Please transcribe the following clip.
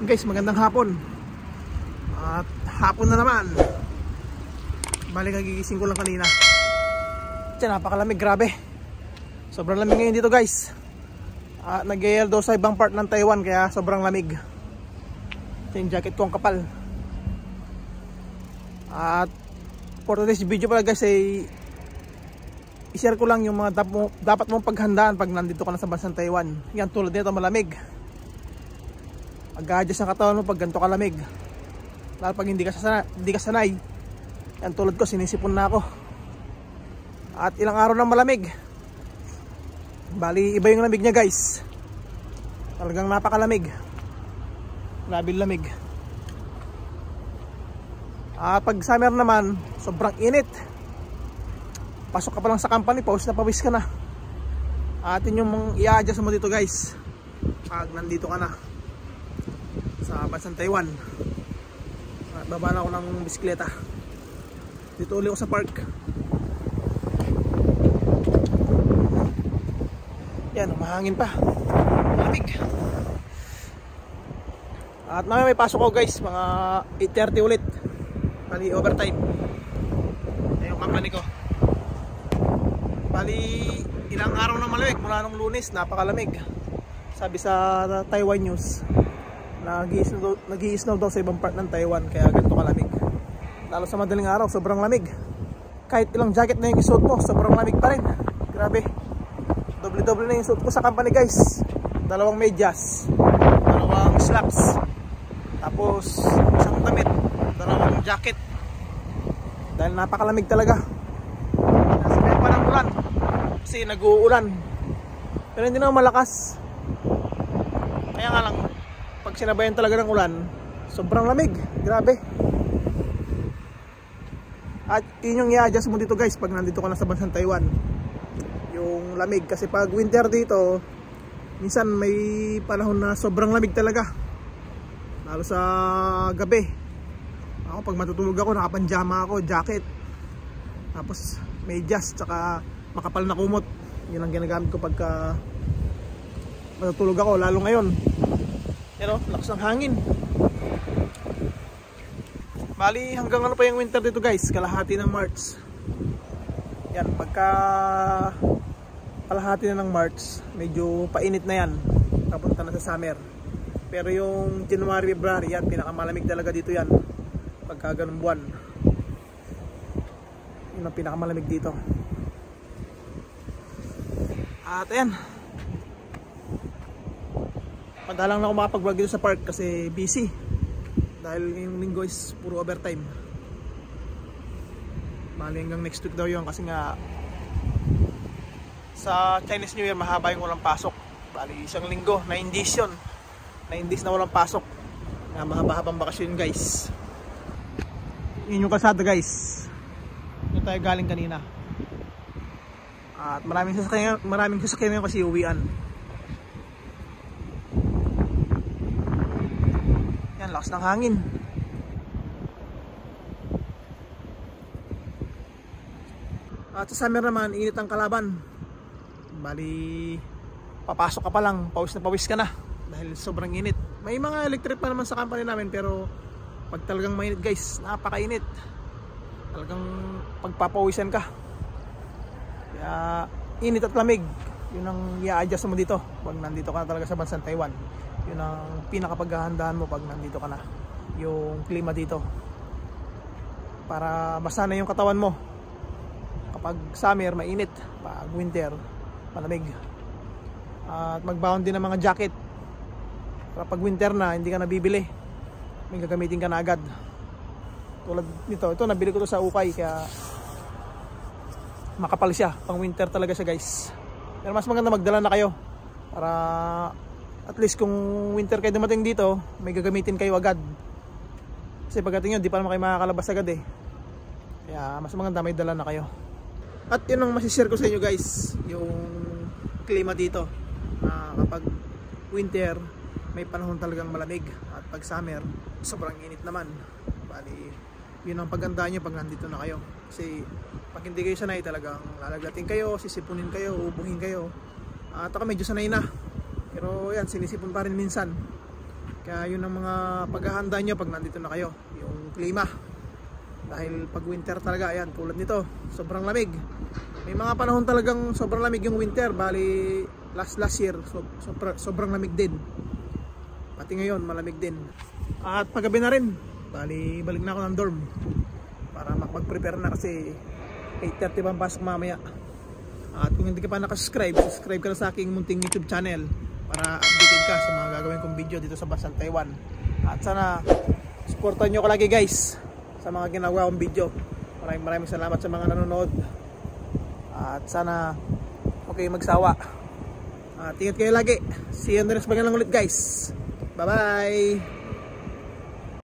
Guys, magandang hapon. At hapon na naman. Balik, nagigising ko lang kanina. Diyan, napakalamig, grabe. Sobrang lamig ngayon dito, guys. At nag-air daw sa ibang part ng Taiwan, kaya sobrang lamig. Ito yung jacket ko, ang kapal. At for today's video pala, guys, ay i-share ko lang yung mga dapat mong paghandaan pag nandito ka na sa bansang Taiwan. Yan, tulad nito, malamig. Mag-adjust ang katawan mo pag ganito kalamig. Lalo pag hindi ka sanay. Yan, tulad ko, sinisipon na ako. At ilang araw nang malamig. Bali, iba yung lamig niya, guys. Talagang napakalamig. Grabe lamig. At pag summer naman, sobrang init. Pasok ka pa lang sa company, pawis na pawis ka na. At yun yung i-adjust mo dito, guys, pag nandito ka na sa bansang Taiwan. At baba na ako ng bisikleta. Dito uli ako sa park. Yan, mahangin pa, malamig. At may pasok ko, guys, mga 8:30 ulit. Bali overtime. Ayan yung company ko. Bali ilang araw na malamig. Mula nung Lunes, napakalamig. Sabi sa Taiwan News, nag-i-snow daw sa ibang part ng Taiwan, kaya ganito kalamig. Lalo sa madaling araw, sobrang lamig. Kahit ilang jacket na yung isuot mo, sobrang lamig pa rin. Grabe. Doble-doble na yung suot ko sa company, guys. Dalawang medyas, dalawang slacks, tapos isang damit, dalawang jacket. Dahil napakalamig talaga. Nasabay pa ng ulan, kasi nag-uulan. Pero hindi naman malakas. Kaya nga lang, pag sinabayan talaga ng ulan, sobrang lamig. Grabe. At yun yung i-adjust mo dito, guys, pag nandito ka na sa bansang Taiwan. Yung lamig. Kasi pag winter dito, minsan may panahon na sobrang lamig talaga. Lalo sa gabi. Ako pag matutulog ako, nakapanjama ako, jacket, tapos medyas, tsaka makapal na kumot. Yun ang ginagamit ko pagka matutulog ako, lalo ngayon. Pero lakas ng hangin. Bali hanggang ano pa yung winter dito, guys, kalahati ng March. Yan, pagka kalahati na ng March, medyo painit na yan, papunta na sa summer. Pero yung January, February, yan, pinakamalamig talaga dito yan. Pagka ganung buwan, yun ang pinakamalamig dito. At ayan, madalang na ako makapag-vlog dito sa park kasi busy. Dahil ngayong linggo is puro overtime. Bali hanggang next week daw yun, kasi nga sa Chinese New Year mahaba yung walang pasok. Bali isang linggo, 9 days yun. 9 days na walang pasok. Mahaba-habang bakasyon, guys. Yun yung kalsada, guys. Doon tayo galing kanina. At maraming sasakyan ngayon kasi uwian. Yan, lakas ng hangin. At sa summer naman, init ang kalaban. Bali papasok ka pa lang, pawis na pawis ka na dahil sobrang init. May mga electric pa naman sa company namin, pero pag talagang mainit, guys, napakainit. Talagang pagpapawisan ka. Kaya init at lamig, yun ang i-adjust mo dito pag nandito ka na talaga sa bansang Taiwan. Yun ang pinakapaghahandaan mo pag nandito ka na, yung klima dito, para masanay yung katawan mo. Kapag summer, mainit. Pag winter, malamig. At magbaon din ng mga jacket para pag winter na, hindi ka nabibili, may gagamitin ka na agad. Tulad nito, ito nabili ko to sa ukay, kaya makapal siya, pang winter talaga siya, guys. Pero mas maganda magdala na kayo para at least kung winter kayo dumating dito, may gagamitin kayo agad. Kasi pagdating nyo, di pa naman kayo makakalabas agad eh. Kaya mas maganda may dala na kayo. At yun ang masishare ko sa inyo, guys, yung klima dito. Kapag winter, may panahon talagang malamig. At pag summer, sobrang init naman. Bali, yun ang pagandaan nyo pag nandito na kayo. Kasi pag hindi kayo sanay, talagang lalaglating kayo, sisipunin kayo, ubuhin kayo. At ako medyo sanay na, pero yan, sinisipon pa rin minsan. Kaya yun ang mga paghahanda nyo pag nandito na kayo, yung klima. Dahil pag winter talaga, ayan, tulad nito, sobrang lamig. May mga panahon talagang sobrang lamig yung winter. Bali last year sobrang lamig din. Pati ngayon malamig din. At paggabi na rin, bali balik na ako ng dorm para mag-prepare na kasi 8:30 pa ang pasok mamaya. At kung hindi ka pa nakasubscribe, subscribe ka na sa aking munting YouTube channel para updated ka sa mga gagawin kong video dito sa Bansang Taiwan. At sana supportan nyo ko lagi guys sa mga ginagawa kong video. Maraming salamat sa mga nanonood. At sana okay magsawa. At ingat kayo lagi. See you on the next bagang lang ulit guys. Bye bye.